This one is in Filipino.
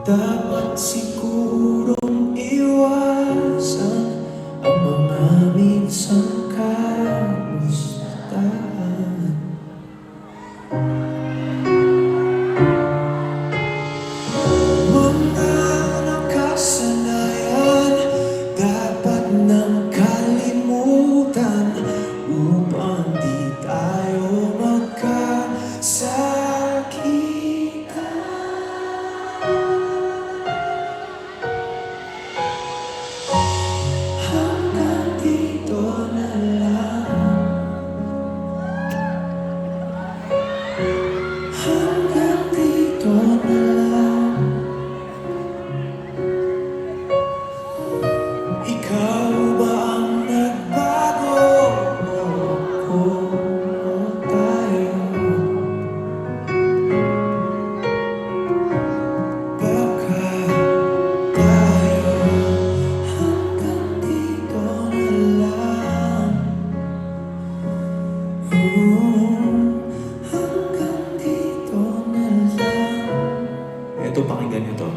Dapat sigurong iwasan ang mga minsang kamustahan. Mga nakasanayan dapat nang kalimutan upang di tayo magkasakitan. Hanggang dito na lang. Hanggang dito na lang. Ikaw ba ang nagbago o ako o tayo? Baka tayo hanggang dito na lang. Hanggang dito na lang. Eto, pakinggan nyo to.